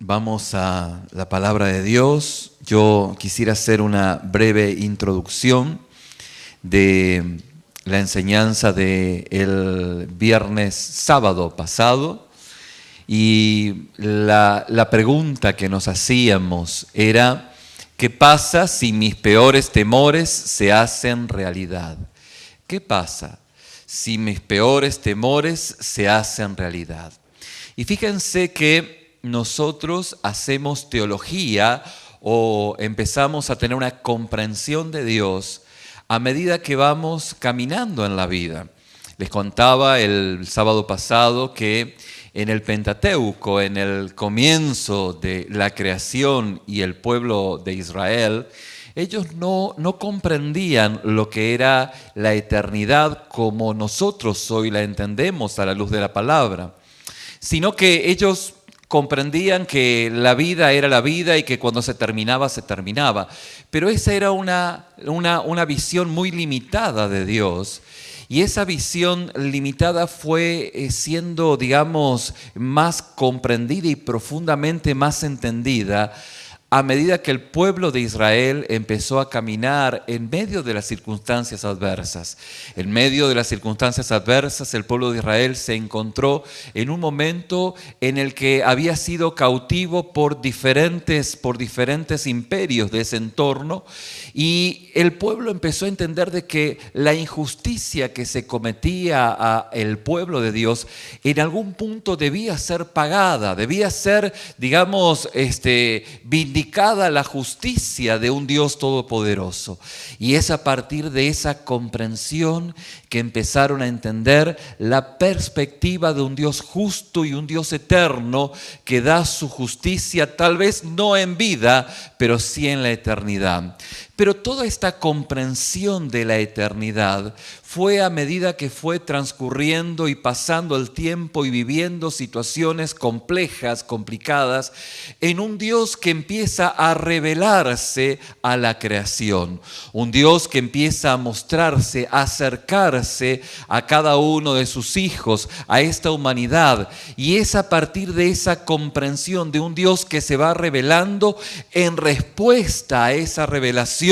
Vamos a la palabra de Dios. Yo quisiera hacer una breve introducción de la enseñanza del sábado pasado. Y la pregunta que nos hacíamos era: ¿qué pasa si mis peores temores se hacen realidad? ¿Qué pasa si mis peores temores se hacen realidad? Y fíjense que nosotros hacemos teología o empezamos a tener una comprensión de Dios a medida que vamos caminando en la vida. Les contaba el sábado pasado que en el Pentateuco, en el comienzo de la creación y el pueblo de Israel, ellos no comprendían lo que era la eternidad como nosotros hoy la entendemos a la luz de la palabra, sino que ellos comprendían que la vida era la vida y que cuando se terminaba, se terminaba. Pero esa era una visión muy limitada de Dios. Y esa visión limitada fue siendo, digamos, más comprendida y profundamente más entendida a medida que el pueblo de Israel empezó a caminar en medio de las circunstancias adversas. En medio de las circunstancias adversas, el pueblo de Israel se encontró en un momento en el que había sido cautivo por diferentes imperios de ese entorno, y el pueblo empezó a entender de que la injusticia que se cometía al pueblo de Dios en algún punto debía ser pagada, debía ser, digamos, vindicada la justicia de un Dios todopoderoso. Y es a partir de esa comprensión que empezaron a entender la perspectiva de un Dios justo y un Dios eterno que da su justicia, tal vez no en vida, pero sí en la eternidad. Pero toda esta comprensión de la eternidad fue a medida que fue transcurriendo y pasando el tiempo y viviendo situaciones complejas, complicadas, en un Dios que empieza a revelarse a la creación. Un Dios que empieza a mostrarse, a acercarse a cada uno de sus hijos, a esta humanidad. Y es a partir de esa comprensión de un Dios que se va revelando, en respuesta a esa revelación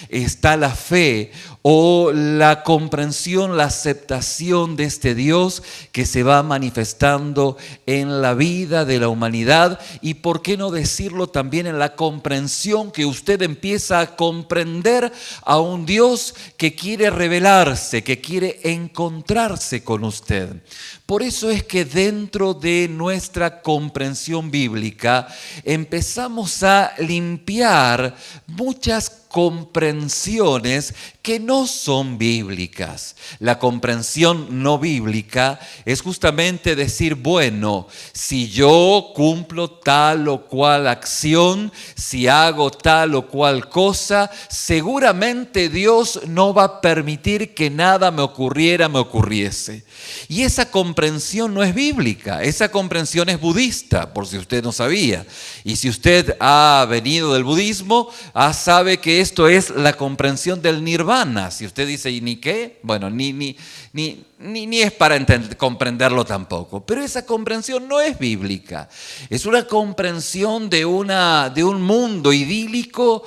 está la fe o la comprensión, la aceptación de este Dios que se va manifestando en la vida de la humanidad, y por qué no decirlo también en la comprensión que usted empieza a comprender a un Dios que quiere revelarse, que quiere encontrarse con usted. Por eso es que dentro de nuestra comprensión bíblica empezamos a limpiar muchas comprensiones que no son bíblicas. La comprensión no bíblica es justamente decir, bueno, si yo cumplo tal o cual acción, si hago tal o cual cosa, seguramente Dios no va a permitir que nada me ocurriese. Y esa comprensión no es bíblica, esa comprensión es budista, por si usted no sabía. Y si usted ha venido del budismo, sabe que esto es la comprensión del nirvana. Si usted dice, ¿y ni qué? Bueno, ni es para comprenderlo tampoco. Pero esa comprensión no es bíblica. Es una comprensión de un mundo idílico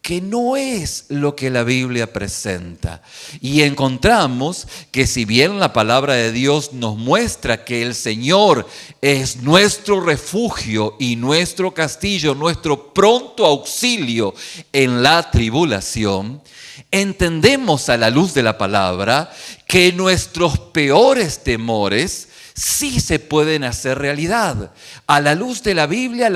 que no es lo que la Biblia presenta. Y encontramos que si bien la palabra de Dios nos muestra que el Señor es nuestro refugio y nuestro castillo, nuestro pronto auxilio en la tribulación, entendemos a la luz de la palabra que nuestros peores temores sí se pueden hacer realidad. A la luz de la Biblia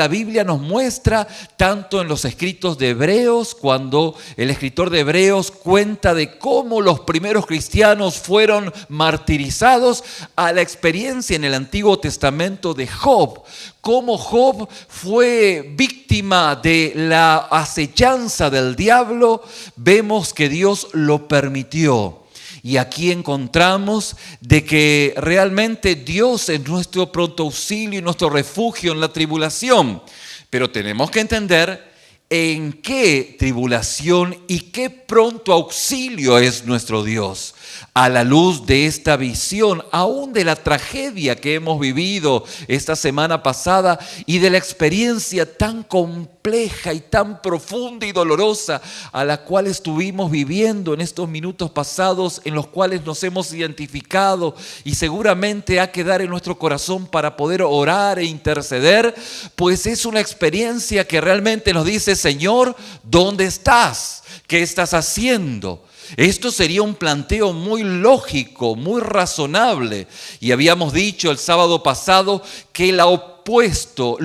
nos muestra tanto en los escritos de Hebreos, cuando el escritor de Hebreos cuenta de cómo los primeros cristianos fueron martirizados, a la experiencia en el Antiguo Testamento de Job, cómo Job fue víctima de la acechanza del diablo. Vemos que Dios lo permitió. Y aquí encontramos de que realmente Dios es nuestro pronto auxilio y nuestro refugio en la tribulación. Pero tenemos que entender en qué tribulación y qué pronto auxilio es nuestro Dios. A la luz de esta visión, aún de la tragedia que hemos vivido esta semana pasada y de la experiencia tan compleja y tan profunda y dolorosa a la cual estuvimos viviendo en estos minutos pasados, en los cuales nos hemos identificado y seguramente ha quedar en nuestro corazón para poder orar e interceder, pues es una experiencia que realmente nos dice: Señor, ¿dónde estás? ¿Qué estás haciendo? Esto sería un planteo muy lógico, muy razonable. Y habíamos dicho el sábado pasado que lo opuesto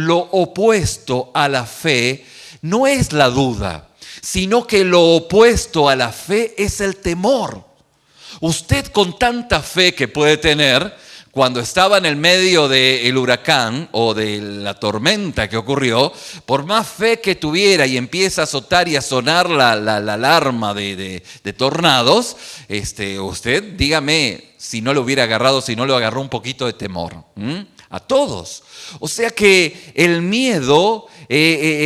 a la fe no es la duda, sino que lo opuesto a la fe es el temor. Usted, con tanta fe que puede tener, cuando estaba en el medio del huracán o de la tormenta que ocurrió, por más fe que tuviera y empieza a azotar y a sonar la alarma de tornados, usted dígame si no lo hubiera agarrado, si no lo agarró un poquito de temor. A todos. O sea que el miedo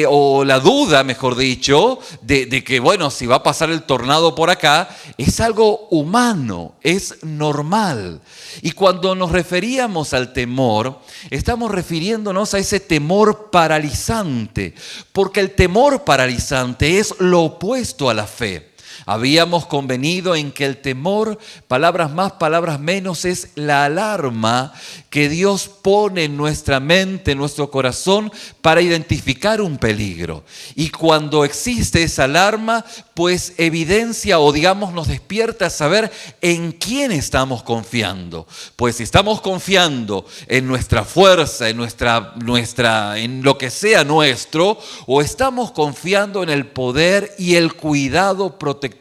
o la duda, mejor dicho, de que, bueno, si va a pasar el tornado por acá, es algo humano, es normal. Y cuando nos referíamos al temor, estamos refiriéndonos a ese temor paralizante, porque el temor paralizante es lo opuesto a la fe. Habíamos convenido en que el temor, palabras más, palabras menos, es la alarma que Dios pone en nuestra mente, en nuestro corazón, para identificar un peligro. Y cuando existe esa alarma, pues evidencia o digamos nos despierta a saber en quién estamos confiando. Pues si estamos confiando en nuestra fuerza, en lo que sea nuestro, o estamos confiando en el poder y el cuidado protector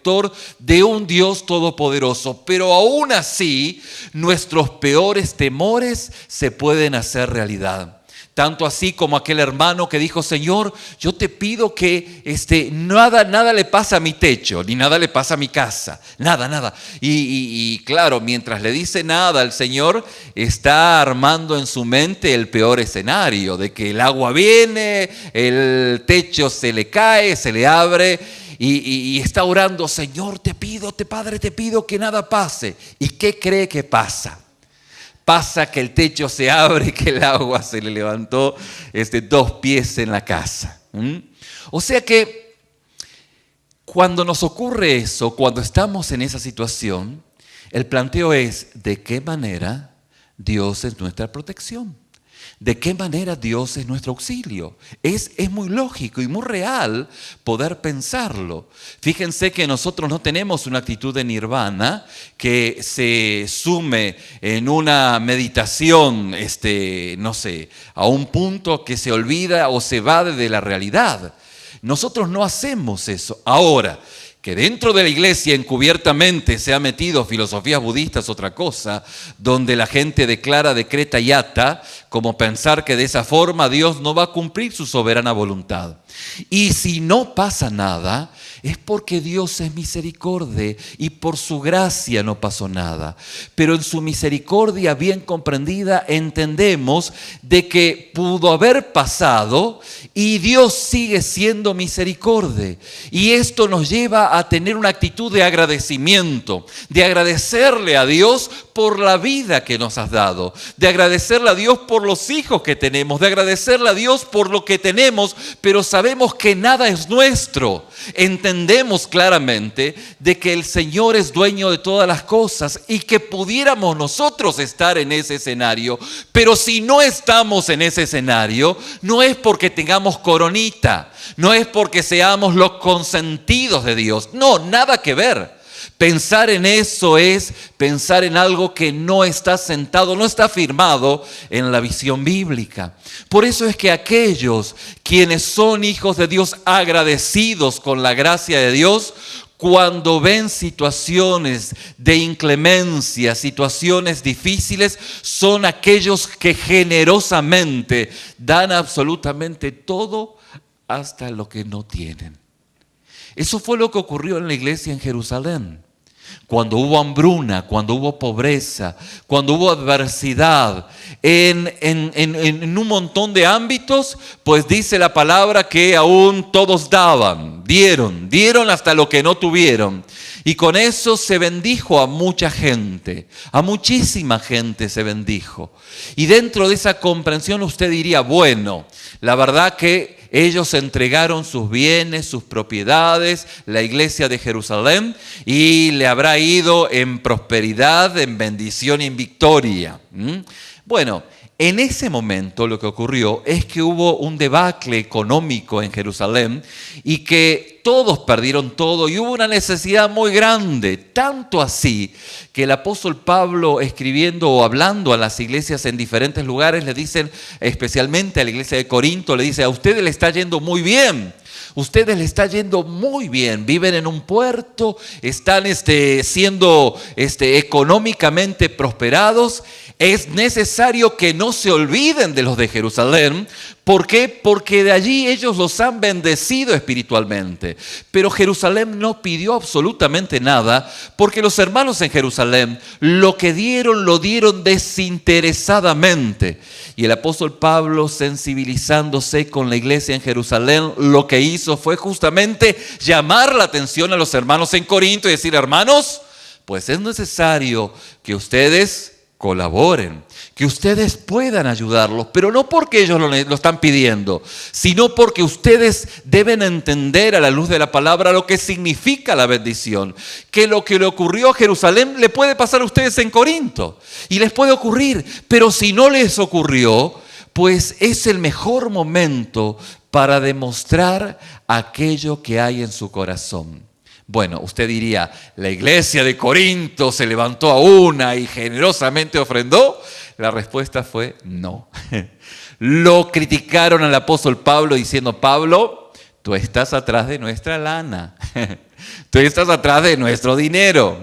de un Dios todopoderoso. Pero aún así, nuestros peores temores se pueden hacer realidad. Tanto así como aquel hermano que dijo: Señor, yo te pido que nada le pasa a mi techo, ni nada le pasa a mi casa, nada. Y claro, mientras le dice nada, el Señor está armando en su mente el peor escenario, de que el agua viene, el techo se le cae, se le abre, y está orando: Señor, Padre, te pido que nada pase. ¿Y qué cree que pasa? Pasa que el techo se abre y que el agua se le levantó 2 pies en la casa. O sea que cuando nos ocurre eso, cuando estamos en esa situación, el planteo es: ¿de qué manera Dios es nuestra protección? ¿De qué manera Dios es nuestro auxilio? Es muy lógico y muy real poder pensarlo. Fíjense que nosotros no tenemos una actitud de nirvana que se sume en una meditación, a un punto que se olvida o se va de la realidad. Nosotros no hacemos eso. Ahora, que dentro de la iglesia encubiertamente se ha metido filosofías budistas, otra cosa, donde la gente declara, decreta y ata, como pensar que de esa forma Dios no va a cumplir su soberana voluntad. Y si no pasa nada, es porque Dios es misericordia y por su gracia no pasó nada. Pero en su misericordia bien comprendida entendemos de que pudo haber pasado y Dios sigue siendo misericordia. Y esto nos lleva a tener una actitud de agradecimiento, de agradecerle a Dios por la vida que nos has dado, de agradecerle a Dios por los hijos que tenemos, de agradecerle a Dios por lo que tenemos, pero sabemos que nada es nuestro. Entendemos claramente de que el Señor es dueño de todas las cosas y que pudiéramos nosotros estar en ese escenario, pero si no estamos en ese escenario, no es porque tengamos coronita, no es porque seamos los consentidos de Dios, no, nada que ver. Pensar en eso es pensar en algo que no está sentado, no está firmado en la visión bíblica. Por eso es que aquellos quienes son hijos de Dios, agradecidos con la gracia de Dios, cuando ven situaciones de inclemencia, situaciones difíciles, son aquellos que generosamente dan absolutamente todo hasta lo que no tienen. Eso fue lo que ocurrió en la iglesia en Jerusalén. cuando hubo hambruna, cuando hubo pobreza, cuando hubo adversidad, en un montón de ámbitos, pues dice la palabra que aún todos daban, dieron hasta lo que no tuvieron. Y con eso se bendijo a mucha gente, a muchísima gente se bendijo. Y dentro de esa comprensión usted diría, bueno, la verdad que ellos entregaron sus bienes, sus propiedades, la iglesia de Jerusalén, y le habrá ido en prosperidad, en bendición y en victoria. Bueno, en ese momento lo que ocurrió es que hubo un debacle económico en Jerusalén y que todos perdieron todo y hubo una necesidad muy grande, tanto así que el apóstol Pablo, escribiendo o hablando a las iglesias en diferentes lugares, le dicen, especialmente a la iglesia de Corinto, le dice, a ustedes les está yendo muy bien. Ustedes les está yendo muy bien, viven en un puerto, están siendo económicamente prosperados. Es necesario que no se olviden de los de Jerusalén. ¿Por qué? Porque de allí ellos los han bendecido espiritualmente. Pero Jerusalén no pidió absolutamente nada, porque los hermanos en Jerusalén lo que dieron, lo dieron desinteresadamente. Y el apóstol Pablo, sensibilizándose con la iglesia en Jerusalén, lo que hizo fue justamente llamar la atención a los hermanos en Corinto y decir, hermanos, pues es necesario que ustedes colaboren, que ustedes puedan ayudarlos, pero no porque ellos lo están pidiendo, sino porque ustedes deben entender a la luz de la palabra lo que significa la bendición, que lo que le ocurrió a Jerusalén le puede pasar a ustedes en Corinto, y les puede ocurrir, pero si no les ocurrió, pues es el mejor momento para demostrar aquello que hay en su corazón. Bueno, usted diría, ¿la iglesia de Corinto se levantó a una y generosamente ofrendó? La respuesta fue no. Lo criticaron al apóstol Pablo diciendo, Pablo, tú estás atrás de nuestra lana. Tú estás atrás de nuestro dinero.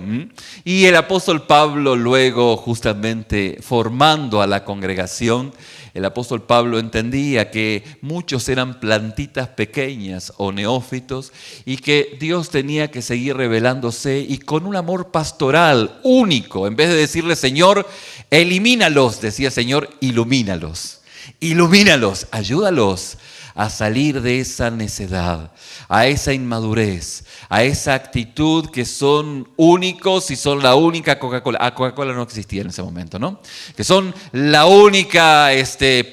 Y el apóstol Pablo luego, justamente formando a la congregación, el apóstol Pablo entendía que muchos eran plantitas pequeñas o neófitos y que Dios tenía que seguir revelándose y con un amor pastoral único. En vez de decirle, Señor, elimínalos, decía, Señor, ilumínalos. Ilumínalos, ayúdalos a salir de esa necedad, a esa inmadurez, a esa actitud que son únicos y son la única Coca-Cola. Coca-Cola no existía en ese momento, ¿no? Que son la única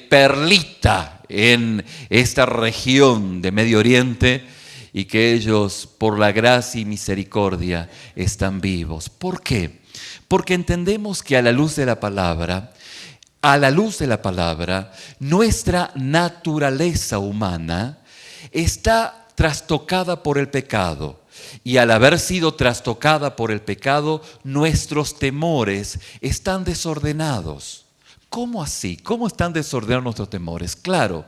perlita en esta región de Medio Oriente y que ellos, por la gracia y misericordia, están vivos. ¿Por qué? Porque entendemos que a la luz de la palabra, nuestra naturaleza humana está trastocada por el pecado. Y al haber sido trastocada por el pecado, nuestros temores están desordenados. ¿Cómo así? ¿Cómo están desordenados nuestros temores? Claro,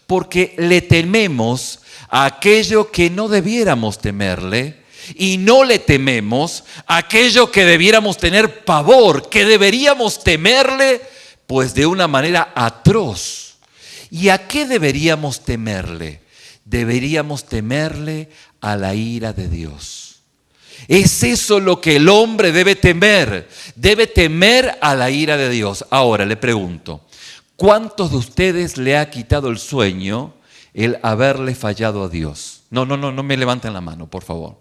porque le tememos a aquello que no debiéramos temerle, y no le tememos a aquello que debiéramos tener pavor, que deberíamos temerle, pues de una manera atroz. ¿Y a qué deberíamos temerle? Deberíamos temerle a la ira de Dios. Es eso lo que el hombre debe temer a la ira de Dios. Ahora le pregunto, ¿cuántos de ustedes le ha quitado el sueño el haberle fallado a Dios? No me levanten la mano, por favor.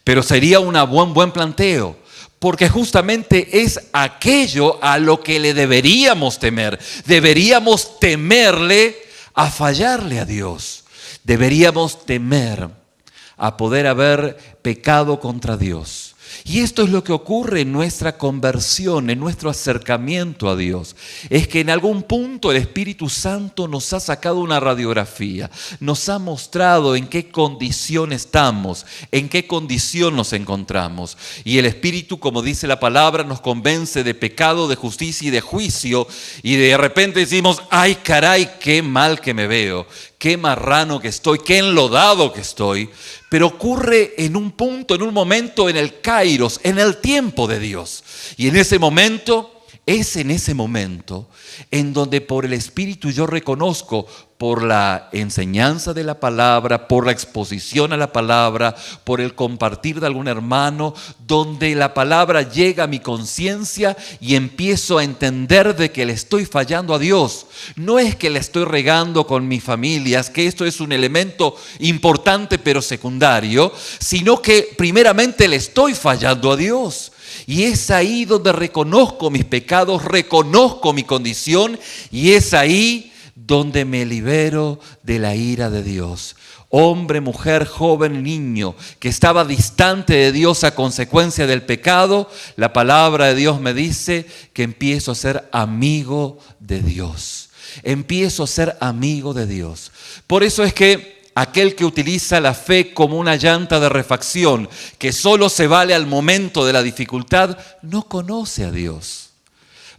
Pero sería un buen planteo. Porque justamente es aquello a lo que le deberíamos temer. Deberíamos temerle a fallarle a Dios. Deberíamos temer a poder haber pecado contra Dios. Y esto es lo que ocurre en nuestra conversión, en nuestro acercamiento a Dios. Es que en algún punto el Espíritu Santo nos ha sacado una radiografía, nos ha mostrado en qué condición estamos, en qué condición nos encontramos. Y el Espíritu, como dice la palabra, nos convence de pecado, de justicia y de juicio. Y de repente decimos, ay caray, qué mal que me veo, qué marrano que estoy, qué enlodado que estoy. Pero ocurre en un punto, en un momento, en el kairos, en el tiempo de Dios. Y en ese momento es en ese momento en donde por el Espíritu yo reconozco, por la enseñanza de la palabra, por la exposición a la palabra, por el compartir de algún hermano, donde la palabra llega a mi conciencia y empiezo a entender de que le estoy fallando a Dios. No es que le estoy regando con mis familias, que esto es un elemento importante pero secundario, sino que primeramente le estoy fallando a Dios. Y es ahí donde reconozco mis pecados, reconozco mi condición, y es ahí donde me libero de la ira de Dios. Hombre, mujer, joven, niño, que estaba distante de Dios a consecuencia del pecado, la palabra de Dios me dice que empiezo a ser amigo de Dios. Empiezo a ser amigo de Dios. Por eso es que aquel que utiliza la fe como una llanta de refacción, que solo se vale al momento de la dificultad, no conoce a Dios.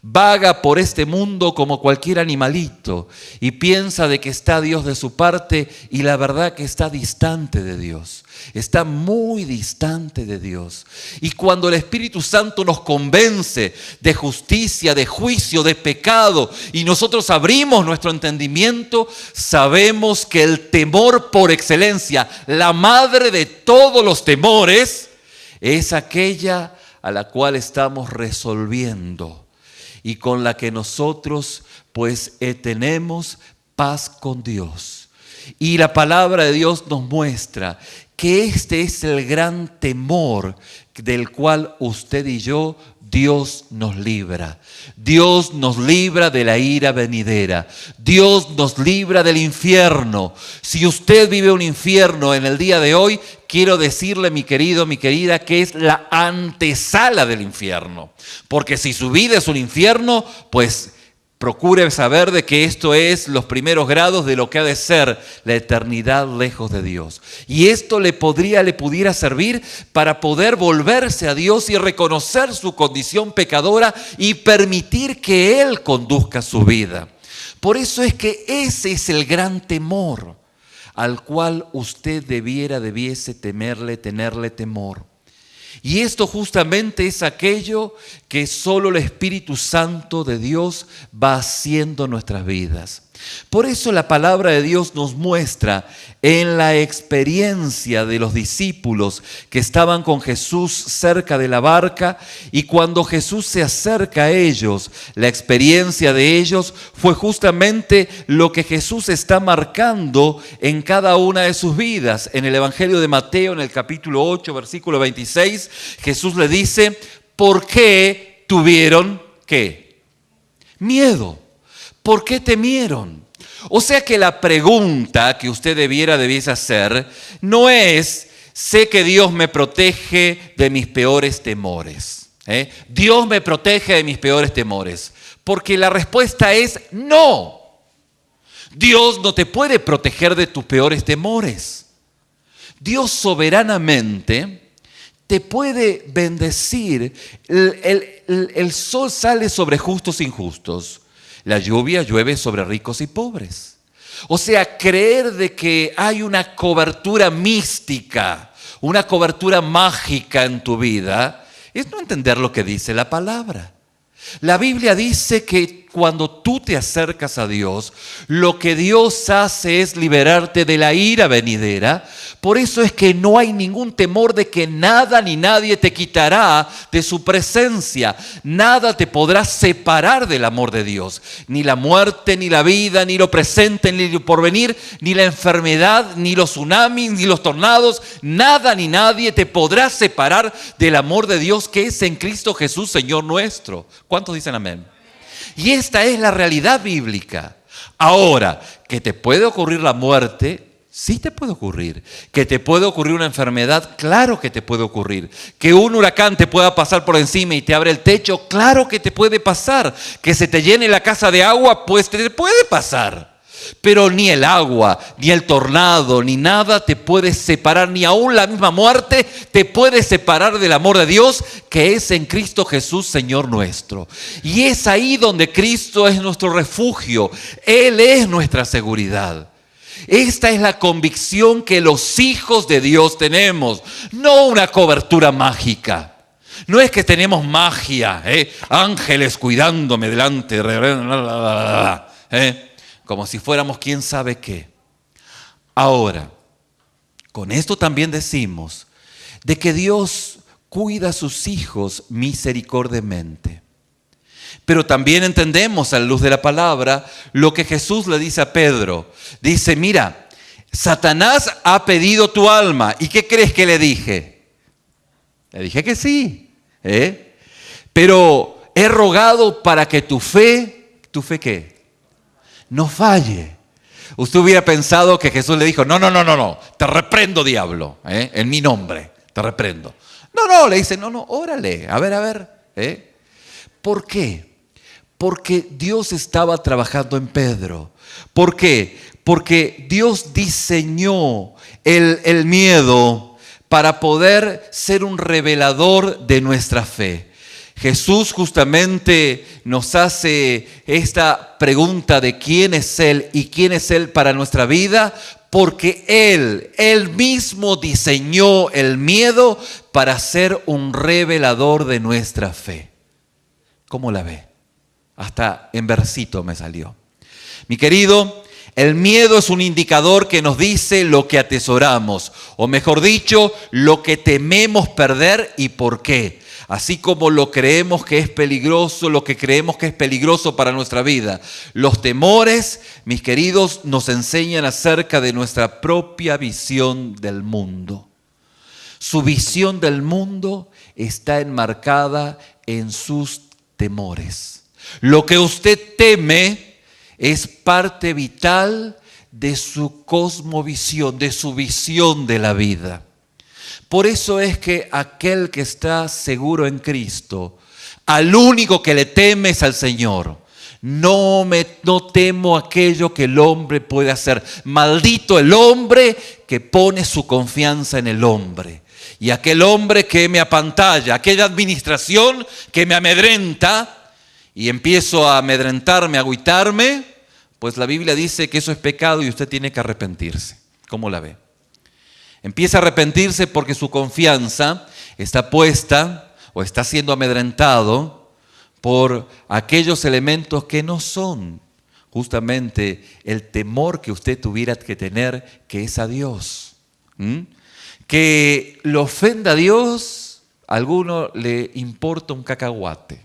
Vaga por este mundo como cualquier animalito y piensa de que está Dios de su parte, y la verdad que está distante de Dios. Está muy distante de Dios. Y cuando el Espíritu Santo nos convence de justicia, de juicio, de pecado, y nosotros abrimos nuestro entendimiento, sabemos que el temor por excelencia, la madre de todos los temores, es aquella a la cual estamos resolviendo y con la que nosotros pues tenemos paz con Dios. Y la palabra de Dios nos muestra que este es el gran temor del cual usted y yo, Dios nos libra. Dios nos libra de la ira venidera. Dios nos libra del infierno. Si usted vive un infierno en el día de hoy, quiero decirle, mi querido, mi querida, que es la antesala del infierno. Porque si su vida es un infierno, pues procure saber de que esto es los primeros grados de lo que ha de ser la eternidad lejos de Dios. Y esto le pudiera servir para poder volverse a Dios y reconocer su condición pecadora y permitir que Él conduzca su vida. Por eso es que ese es el gran temor al cual usted debiese tenerle temor. Y esto justamente es aquello que solo el Espíritu Santo de Dios va haciendo en nuestras vidas. Por eso la palabra de Dios nos muestra en la experiencia de los discípulos que estaban con Jesús cerca de la barca, y cuando Jesús se acerca a ellos, la experiencia de ellos fue justamente lo que Jesús está marcando en cada una de sus vidas. En el Evangelio de Mateo, en el capítulo 8, versículo 26, Jesús le dice: ¿por qué tuvieron qué? Miedo. ¿Por qué temieron? O sea que la pregunta que usted debiese hacer no es: sé que Dios me protege de mis peores temores. Dios me protege de mis peores temores. Porque la respuesta es no. Dios no te puede proteger de tus peores temores. Dios soberanamente te puede bendecir. El sol sale sobre justos e injustos. La lluvia llueve sobre ricos y pobres. O sea, creer de que hay una cobertura mística, una cobertura mágica en tu vida, es no entender lo que dice la palabra. La Biblia dice que cuando tú te acercas a Dios, lo que Dios hace es liberarte de la ira venidera. Por eso es que no hay ningún temor de que nada ni nadie te quitará de su presencia. Nada te podrá separar del amor de Dios. Ni la muerte, ni la vida, ni lo presente, ni lo porvenir, ni la enfermedad, ni los tsunamis, ni los tornados. Nada ni nadie te podrá separar del amor de Dios que es en Cristo Jesús, Señor nuestro. ¿Cuántos dicen amén? Y esta es la realidad bíblica. Ahora, que te puede ocurrir la muerte, sí te puede ocurrir. Que te puede ocurrir una enfermedad, claro que te puede ocurrir. Que un huracán te pueda pasar por encima y te abre el techo, claro que te puede pasar. Que se te llene la casa de agua, pues te puede pasar. Pero ni el agua, ni el tornado, ni nada te puede separar, ni aún la misma muerte te puede separar del amor de Dios que es en Cristo Jesús, Señor nuestro. Y es ahí donde Cristo es nuestro refugio. Él es nuestra seguridad. Esta es la convicción que los hijos de Dios tenemos, no una cobertura mágica. No es que tenemos magia, ángeles cuidándome delante, como si fuéramos quién sabe qué. Ahora, con esto también decimos de que Dios cuida a sus hijos misericordiamente. Pero también entendemos a la luz de la palabra lo que Jesús le dice a Pedro. Dice, mira, Satanás ha pedido tu alma. ¿Y qué crees que le dije? Le dije que sí. Pero he rogado para que ¿tu fe qué? No falle. Usted hubiera pensado que Jesús le dijo, no, te reprendo, diablo, en mi nombre, te reprendo. No, le dice, no, órale, a ver. ¿Por qué? Porque Dios estaba trabajando en Pedro. ¿Por qué? Porque Dios diseñó el miedo para poder ser un revelador de nuestra fe. Jesús justamente nos hace esta pregunta de quién es Él y quién es Él para nuestra vida, porque Él mismo diseñó el miedo para ser un revelador de nuestra fe. ¿Cómo la ve? Hasta en versito me salió. Mi querido, el miedo es un indicador que nos dice lo que atesoramos, o mejor dicho, lo que tememos perder y por qué. Así como lo creemos que es peligroso, lo que creemos que es peligroso para nuestra vida. Los temores, mis queridos, nos enseñan acerca de nuestra propia visión del mundo. Su visión del mundo está enmarcada en sus temores. Lo que usted teme es parte vital de su cosmovisión, de su visión de la vida. Por eso es que aquel que está seguro en Cristo, al único que le teme es al Señor. No temo aquello que el hombre puede hacer. Maldito el hombre que pone su confianza en el hombre. Y aquel hombre que me apantalla, aquella administración que me amedrenta y empiezo a amedrentarme, a agüitarme, pues la Biblia dice que eso es pecado y usted tiene que arrepentirse. ¿Cómo la ve? Empieza a arrepentirse porque su confianza está puesta o está siendo amedrentado por aquellos elementos que no son justamente el temor que usted tuviera que tener, que es a Dios. Que lo ofenda a Dios, a alguno le importa un cacahuate.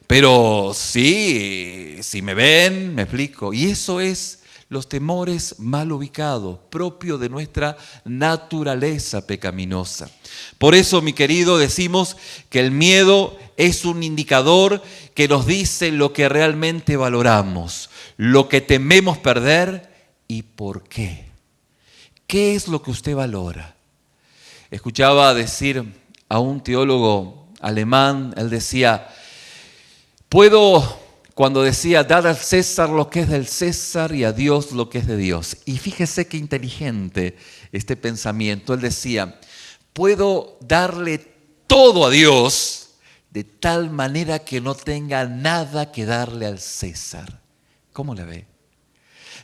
Pero sí, si me ven, me explico. Y eso es los temores mal ubicados, propio de nuestra naturaleza pecaminosa. Por eso, mi querido, decimos que el miedo es un indicador que nos dice lo que realmente valoramos, lo que tememos perder y por qué. ¿Qué es lo que usted valora? Escuchaba decir a un teólogo alemán, él decía, cuando decía, dad al César lo que es del César y a Dios lo que es de Dios. Y fíjese qué inteligente este pensamiento. Él decía, puedo darle todo a Dios de tal manera que no tenga nada que darle al César. ¿Cómo le ve?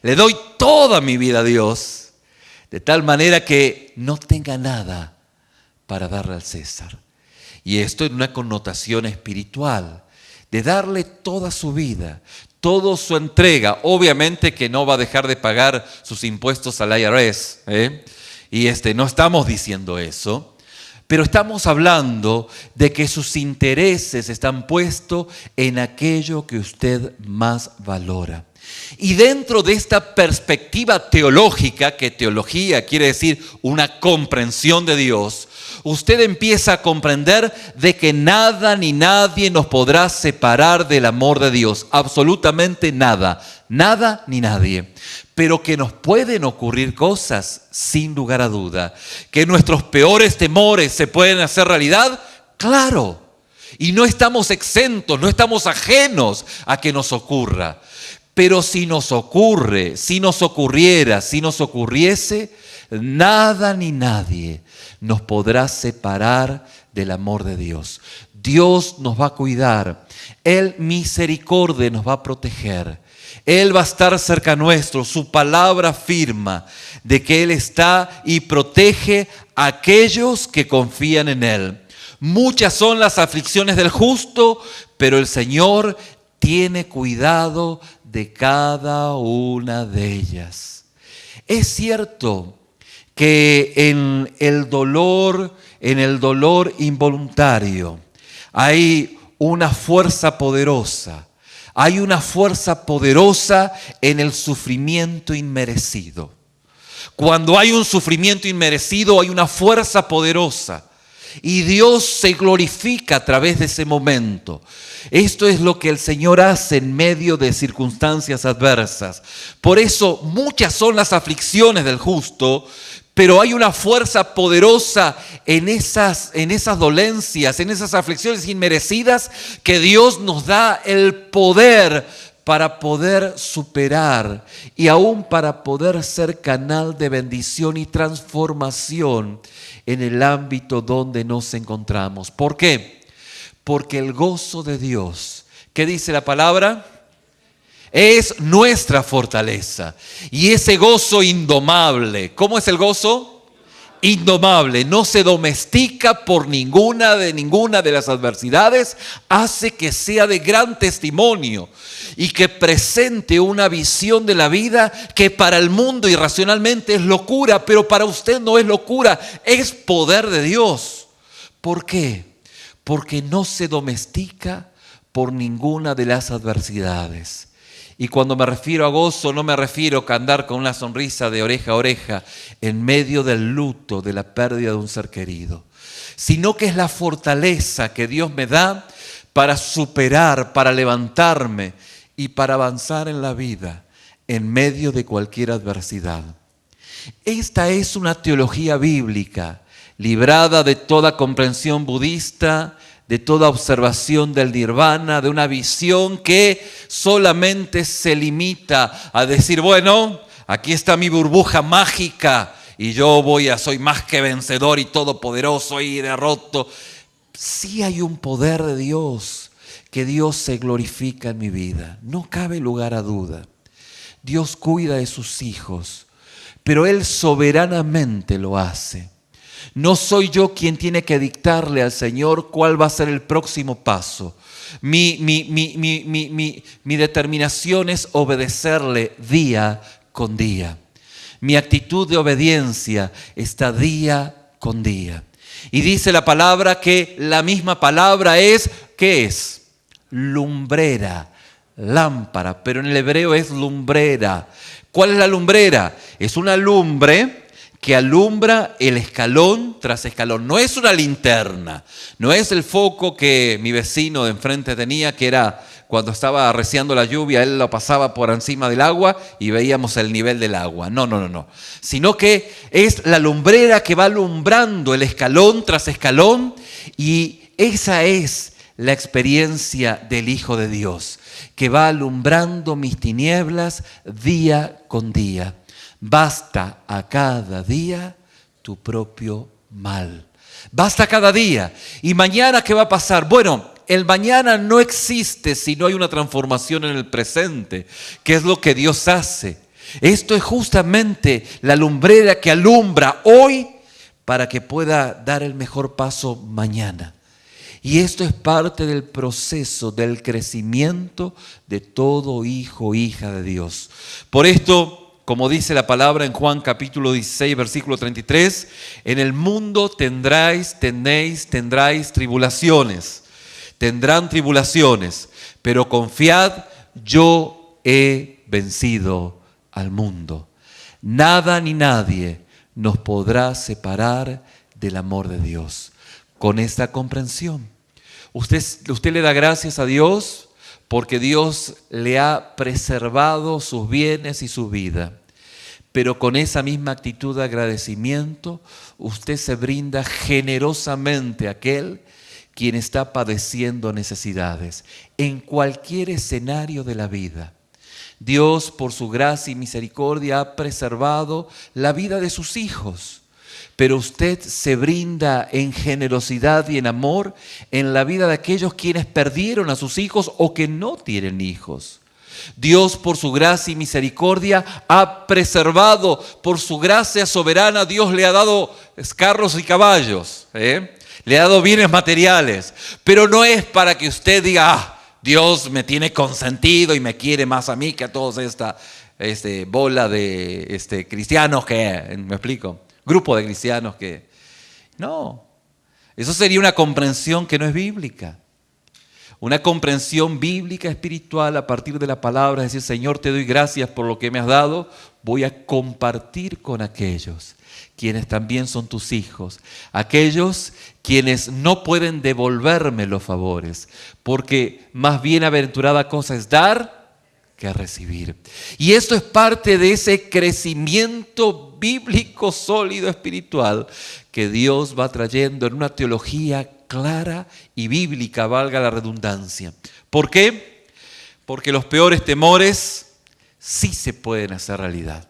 Le doy toda mi vida a Dios de tal manera que no tenga nada para darle al César. Y esto en una connotación espiritual, de darle toda su vida, toda su entrega. Obviamente que no va a dejar de pagar sus impuestos al IRS, y no estamos diciendo eso, pero estamos hablando de que sus intereses están puestos en aquello que usted más valora. Y dentro de esta perspectiva teológica, que teología quiere decir una comprensión de Dios, usted empieza a comprender de que nada ni nadie nos podrá separar del amor de Dios. Absolutamente nada. Nada ni nadie. Pero que nos pueden ocurrir cosas, sin lugar a duda. Que nuestros peores temores se pueden hacer realidad, claro. Y no estamos exentos, no estamos ajenos a que nos ocurra. Pero si nos ocurre, si nos ocurriera, si nos ocurriese, nada ni nadie nos podrá separar del amor de Dios. Dios nos va a cuidar. Él misericordia nos va a proteger. Él va a estar cerca nuestro. Su palabra afirma de que Él está y protege a aquellos que confían en Él. Muchas son las aflicciones del justo, pero el Señor tiene cuidado de cada una de ellas. Es cierto que en el dolor involuntario hay una fuerza poderosa. Hay una fuerza poderosa en el sufrimiento inmerecido. Cuando hay un sufrimiento inmerecido, hay una fuerza poderosa. Y Dios se glorifica a través de ese momento. Esto es lo que el Señor hace en medio de circunstancias adversas. Por eso muchas son las aflicciones del justo, pero hay una fuerza poderosa en esas dolencias, en esas aflicciones inmerecidas, que Dios nos da el poder para poder superar y aún para poder ser canal de bendición y transformación en el ámbito donde nos encontramos. ¿Por qué? Porque el gozo de Dios, ¿qué dice la palabra? Es nuestra fortaleza. Y ese gozo indomable, ¿cómo es el gozo? Indomable, no se domestica por ninguna de las adversidades, hace que sea de gran testimonio y que presente una visión de la vida que para el mundo irracionalmente es locura, pero para usted no es locura, es poder de Dios. ¿Por qué? Porque no se domestica por ninguna de las adversidades. Y cuando me refiero a gozo, no me refiero a andar con una sonrisa de oreja a oreja en medio del luto, de la pérdida de un ser querido, sino que es la fortaleza que Dios me da para superar, para levantarme y para avanzar en la vida en medio de cualquier adversidad. Esta es una teología bíblica, librada de toda comprensión budista, de toda observación del nirvana, de una visión que solamente se limita a decir, bueno, aquí está mi burbuja mágica y yo soy más que vencedor y todopoderoso y derroto. Sí hay un poder de Dios, que Dios se glorifica en mi vida, no cabe lugar a duda. Dios cuida de sus hijos, pero Él soberanamente lo hace. No soy yo quien tiene que dictarle al Señor cuál va a ser el próximo paso. Mi determinación es obedecerle día con día. Mi actitud de obediencia está día con día. Y dice la palabra que la misma palabra es, ¿qué es? Lumbrera, lámpara, pero en el hebreo es lumbrera. ¿Cuál es la lumbrera? Es una lumbre que alumbra el escalón tras escalón. No es una linterna, no es el foco que mi vecino de enfrente tenía, que era cuando estaba arreciando la lluvia, él lo pasaba por encima del agua y veíamos el nivel del agua. No. Sino que es la lumbrera que va alumbrando el escalón tras escalón, y esa es la experiencia del Hijo de Dios, que va alumbrando mis tinieblas día con día. Basta a cada día tu propio mal. Basta cada día. ¿Y mañana qué va a pasar? Bueno, el mañana no existe si no hay una transformación en el presente, que es lo que Dios hace. Esto es justamente la lumbrera que alumbra hoy para que pueda dar el mejor paso mañana. Y esto es parte del proceso del crecimiento de todo hijo o hija de Dios. Por esto, como dice la palabra en Juan capítulo 16, versículo 33, en el mundo tendráis tribulaciones. Tendrán tribulaciones, pero confiad, yo he vencido al mundo. Nada ni nadie nos podrá separar del amor de Dios. Con esta comprensión, usted le da gracias a Dios porque Dios le ha preservado sus bienes y su vida. Pero con esa misma actitud de agradecimiento, usted se brinda generosamente a aquel quien está padeciendo necesidades en cualquier escenario de la vida. Dios, por su gracia y misericordia, ha preservado la vida de sus hijos. Pero usted se brinda en generosidad y en amor en la vida de aquellos quienes perdieron a sus hijos o que no tienen hijos. Dios, por su gracia y misericordia, ha preservado, por su gracia soberana, Dios le ha dado carros y caballos, le ha dado bienes materiales, pero no es para que usted diga, Dios me tiene consentido y me quiere más a mí que a todos esta bola de cristianos que, ¿me explico? Grupo de cristianos que... No, eso sería una comprensión que no es bíblica. Una comprensión bíblica espiritual a partir de la palabra, es decir, Señor, te doy gracias por lo que me has dado, voy a compartir con aquellos quienes también son tus hijos, aquellos quienes no pueden devolverme los favores, porque más bienaventurada cosa es dar que recibir. Y esto es parte de ese crecimiento bíblico sólido espiritual que Dios va trayendo en una teología clara y bíblica, valga la redundancia. ¿Por qué? Porque los peores temores sí se pueden hacer realidad,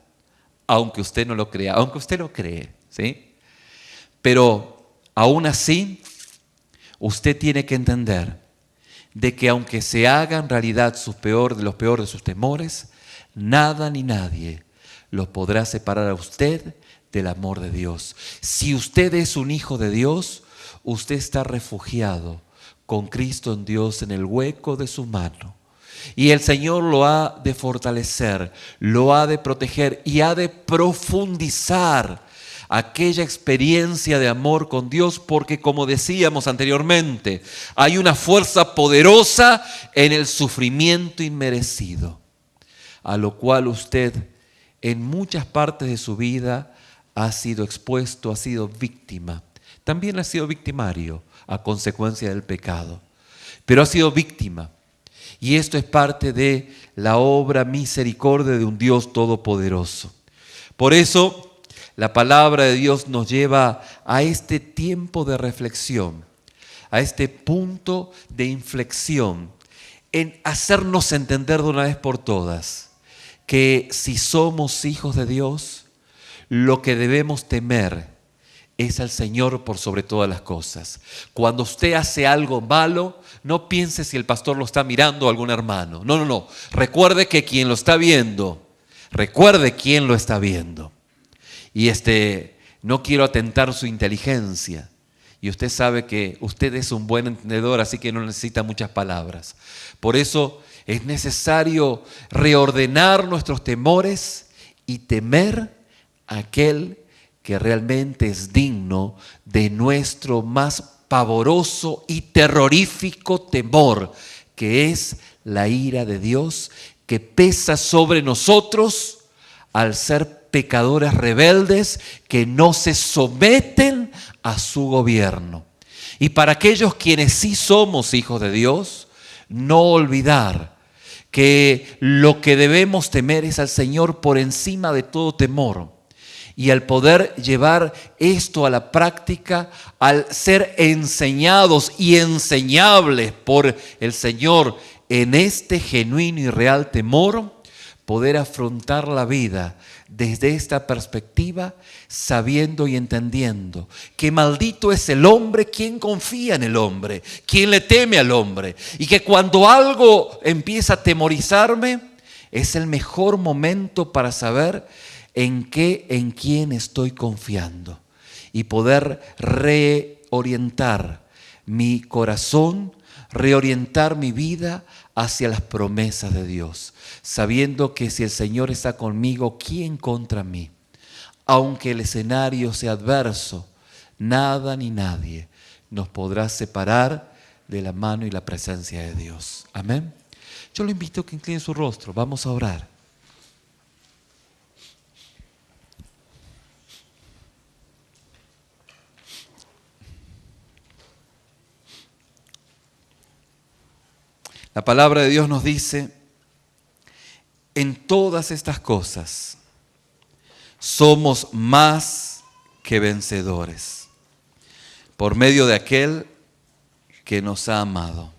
aunque usted no lo crea, aunque usted lo cree, ¿sí? Pero aún así, usted tiene que entender de que aunque se hagan realidad los peores de sus temores, nada ni nadie los podrá separar a usted del amor de Dios. Si usted es un hijo de Dios, usted está refugiado con Cristo en Dios en el hueco de su mano. Y el Señor lo ha de fortalecer, lo ha de proteger y ha de profundizar aquella experiencia de amor con Dios, porque como decíamos anteriormente, hay una fuerza poderosa en el sufrimiento inmerecido, a lo cual usted en muchas partes de su vida ha sido expuesto, ha sido víctima. También ha sido victimario a consecuencia del pecado, pero ha sido víctima. Y esto es parte de la obra misericordia de un Dios todopoderoso. Por eso, la palabra de Dios nos lleva a este tiempo de reflexión, a este punto de inflexión, en hacernos entender de una vez por todas que si somos hijos de Dios, lo que debemos temer es al Señor por sobre todas las cosas. Cuando usted hace algo malo, no piense si el pastor lo está mirando o algún hermano. No. Recuerde que quien lo está viendo, recuerde quién lo está viendo. Y no quiero atentar su inteligencia. Y usted sabe que usted es un buen entendedor, así que no necesita muchas palabras. Por eso es necesario reordenar nuestros temores y temer a aquel que realmente es digno de nuestro más pavoroso y terrorífico temor, que es la ira de Dios, que pesa sobre nosotros al ser pecadores rebeldes que no se someten a su gobierno. Y para aquellos quienes sí somos hijos de Dios, no olvidar que lo que debemos temer es al Señor por encima de todo temor. Y al poder llevar esto a la práctica, al ser enseñados y enseñables por el Señor en este genuino y real temor, poder afrontar la vida desde esta perspectiva, sabiendo y entendiendo que maldito es el hombre quien confía en el hombre, quien le teme al hombre, y que cuando algo empieza a temorizarme, es el mejor momento para saber en quién estoy confiando y poder reorientar mi corazón, reorientar mi vida hacia las promesas de Dios, sabiendo que si el Señor está conmigo, ¿quién contra mí? Aunque el escenario sea adverso, nada ni nadie nos podrá separar de la mano y la presencia de Dios. Amén. Yo lo invito a que incline su rostro, vamos a orar. La palabra de Dios nos dice, en todas estas cosas somos más que vencedores, por medio de aquel que nos ha amado.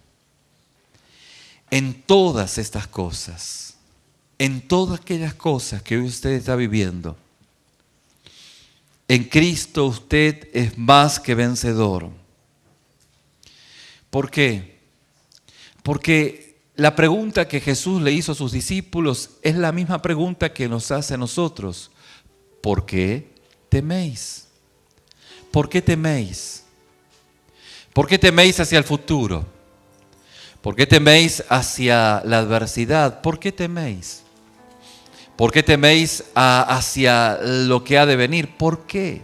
En todas estas cosas, en todas aquellas cosas que hoy usted está viviendo, en Cristo usted es más que vencedor. ¿Por qué? Porque la pregunta que Jesús le hizo a sus discípulos es la misma pregunta que nos hace a nosotros. ¿Por qué teméis? ¿Por qué teméis? ¿Por qué teméis hacia el futuro? ¿Por qué teméis hacia la adversidad? ¿Por qué teméis? ¿Por qué teméis hacia lo que ha de venir? ¿Por qué?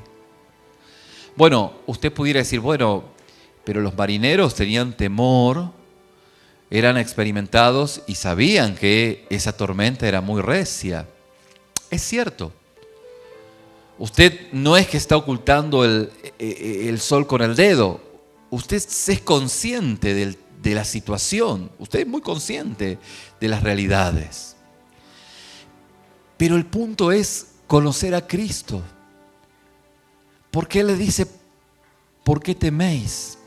Bueno, usted pudiera decir, bueno, pero los marineros tenían temor, eran experimentados y sabían que esa tormenta era muy recia. Es cierto. Usted no es que está ocultando el sol con el dedo. Usted es consciente de la situación. Usted es muy consciente de las realidades. Pero el punto es conocer a Cristo. Porque Él le dice, ¿por qué teméis?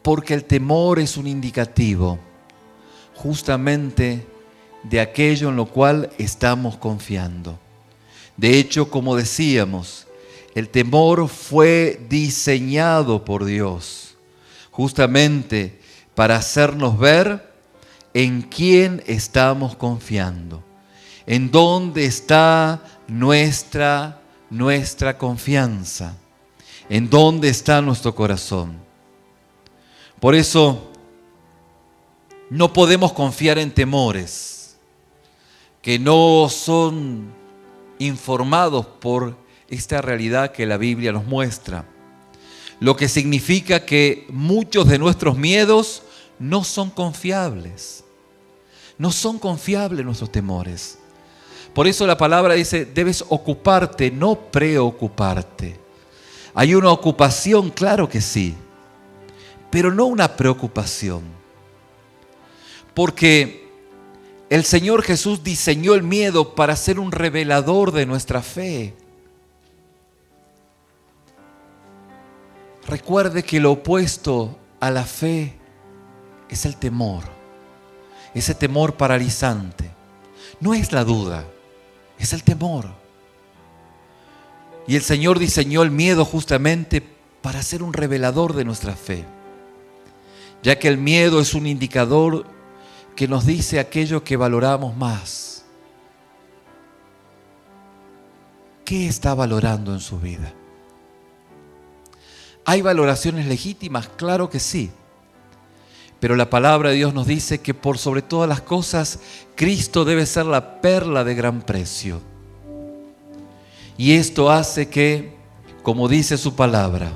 Porque el temor es un indicativo justamente de aquello en lo cual estamos confiando. De hecho, como decíamos, el temor fue diseñado por Dios justamente para hacernos ver en quién estamos confiando, en dónde está nuestra confianza, en dónde está nuestro corazón. Por eso no podemos confiar en temores que no son informados por esta realidad que la Biblia nos muestra. Lo que significa que muchos de nuestros miedos no son confiables. No son confiables nuestros temores. Por eso la palabra dice, debes ocuparte, no preocuparte. Hay una ocupación, claro que sí, pero no una preocupación. Porque el Señor Jesús diseñó el miedo para ser un revelador de nuestra fe. Recuerde que lo opuesto a la fe es el temor. Ese temor paralizante. No es la duda, es el temor. Y el Señor diseñó el miedo justamente para ser un revelador de nuestra fe. Ya que el miedo es un indicador que nos dice aquello que valoramos más. ¿Qué está valorando en su vida? ¿Hay valoraciones legítimas? Claro que sí. Pero la palabra de Dios nos dice que por sobre todas las cosas, Cristo debe ser la perla de gran precio. Y esto hace que, como dice su palabra,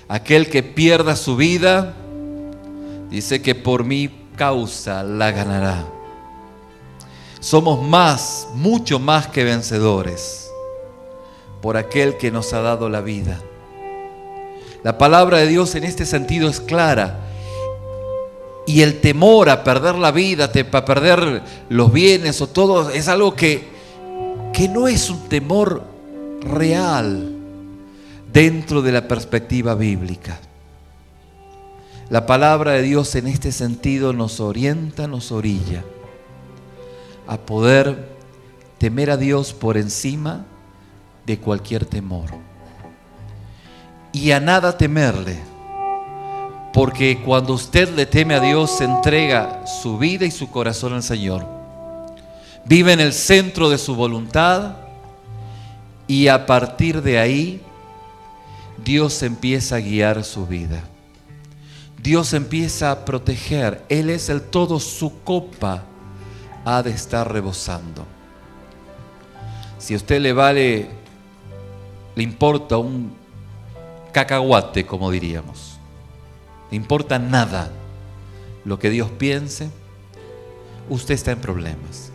aquel que pierda su vida, dice que por mi causa la ganará. Somos más, mucho más que vencedores por aquel que nos ha dado la vida. La palabra de Dios en este sentido es clara. Y el temor a perder la vida, a perder los bienes o todo, es algo que no es un temor real dentro de la perspectiva bíblica. La palabra de Dios en este sentido nos orienta, nos orilla a poder temer a Dios por encima de cualquier temor. Y a nada temerle, porque cuando usted le teme a Dios, se entrega su vida y su corazón al Señor. Vive en el centro de su voluntad y a partir de ahí, Dios empieza a guiar su vida. Dios empieza a proteger. Él es el todo, su copa ha de estar rebosando. Si a usted le importa un cacahuate, como diríamos, le importa nada lo que Dios piense, usted está en problemas.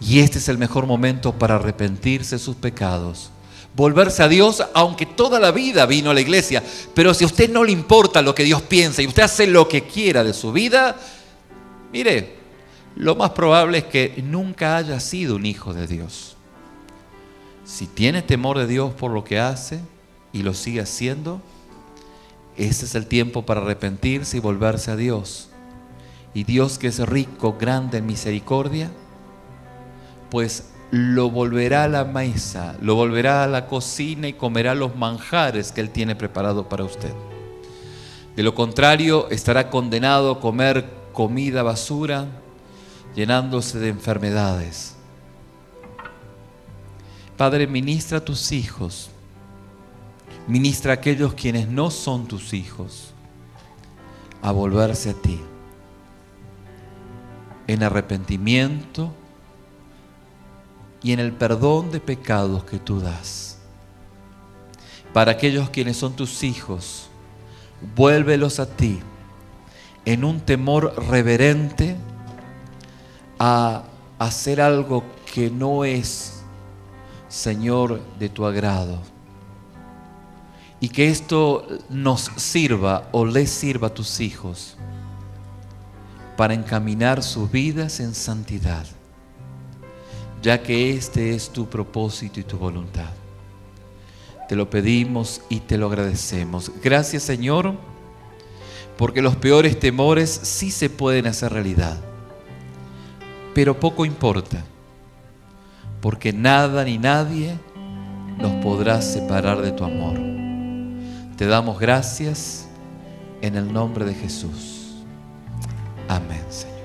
Y este es el mejor momento para arrepentirse de sus pecados, volverse a Dios, aunque toda la vida vino a la iglesia. Pero si a usted no le importa lo que Dios piensa y usted hace lo que quiera de su vida, mire, lo más probable es que nunca haya sido un hijo de Dios. Si tiene temor de Dios por lo que hace y lo sigue haciendo, este es el tiempo para arrepentirse y volverse a Dios. Y Dios, que es rico, grande en misericordia, pues lo volverá a la mesa, lo volverá a la cocina y comerá los manjares que Él tiene preparado para usted. De lo contrario, estará condenado a comer comida basura, llenándose de enfermedades. Padre, ministra a tus hijos. Ministra a aquellos quienes no son tus hijos a volverse a ti en arrepentimiento y en el perdón de pecados que tú das. Para aquellos quienes son tus hijos, vuélvelos a ti en un temor reverente a hacer algo que no es, Señor, de tu agrado. Y que esto nos sirva o les sirva a tus hijos para encaminar sus vidas en santidad, ya que este es tu propósito y tu voluntad. Te lo pedimos y te lo agradecemos. Gracias, Señor, porque los peores temores sí se pueden hacer realidad, pero poco importa, porque nada ni nadie nos podrá separar de tu amor. Te damos gracias en el nombre de Jesús. Amén, Señor.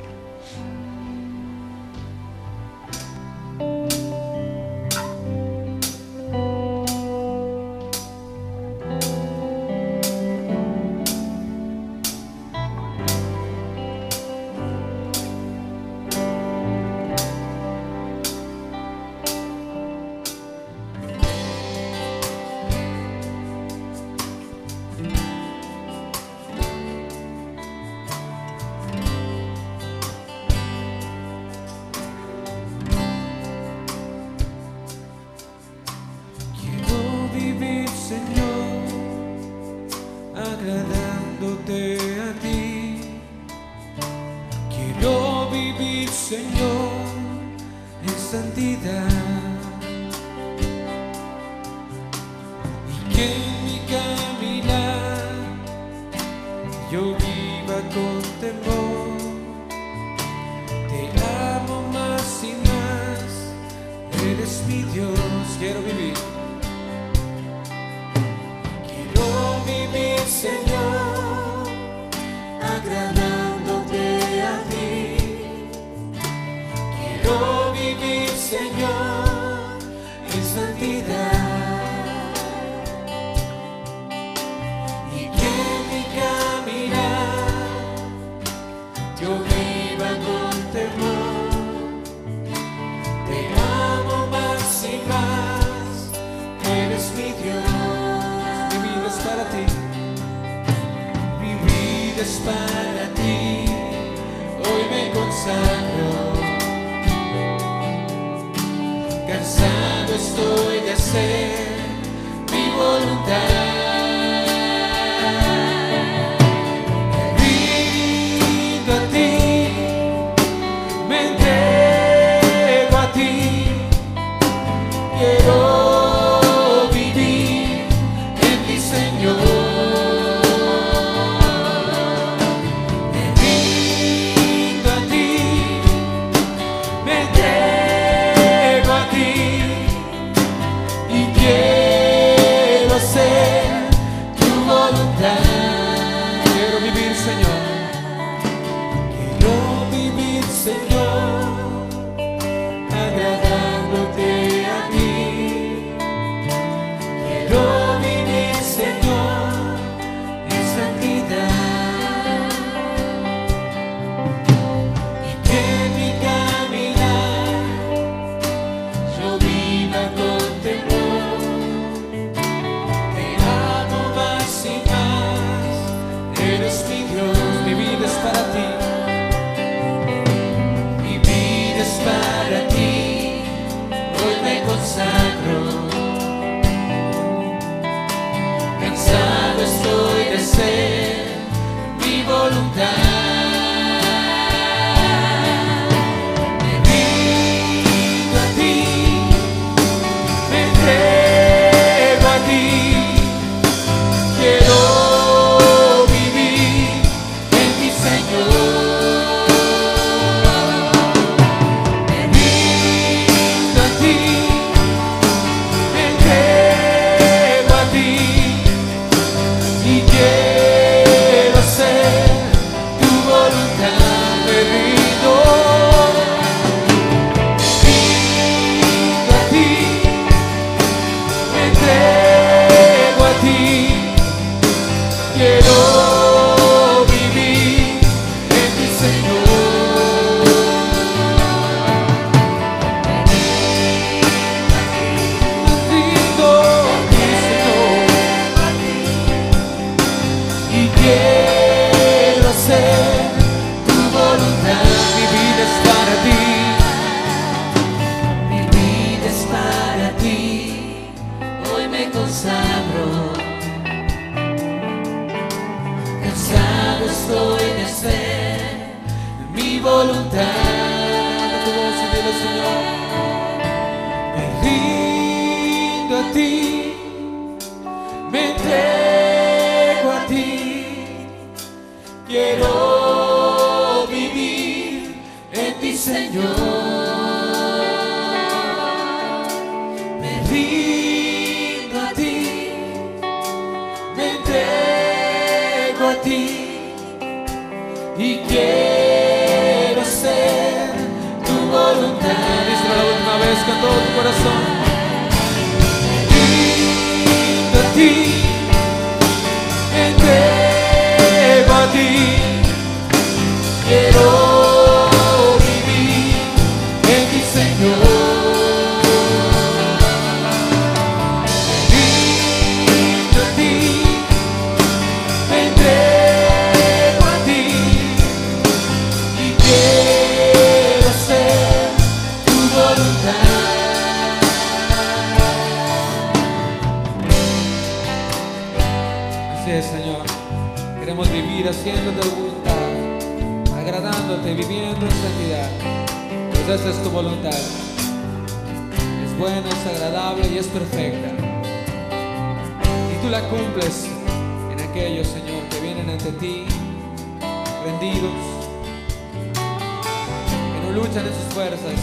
Agradándote a ti, quiero vivir, Señor, en santidad, y que en mi caminar yo viva con temor. Te amo más y más, eres mi Dios. Quiero vivir, Señor, agradándote a ti. Quiero vivir, Señor, en santidad, y que en mi caminar yo viva con temor. Te amo más y más, eres mi Dios. Mi vida es para ti. Es para ti, hoy me consagro. Cansado estoy de hacer mi voluntad. Me rindo a ti, me entrego a ti. Quiero vivir en ti, Señor. Y Me rindo a ti, me entrego a ti y quiero hacer tu voluntad. Díselo la última vez con todo tu corazón. Rindo a ti, me entrego a ti, quiero vivir en ti, Señor. Rindo a ti, me entrego a ti y quiero hacer tu voluntad. Así es, Señor. Queremos vivir haciendo tu voluntad, agradándote, viviendo en santidad. Pues esa es tu voluntad. Es buena, es agradable y es perfecta. Y tú la cumples en aquellos, Señor, que vienen ante ti, rendidos, que no luchan en sus fuerzas,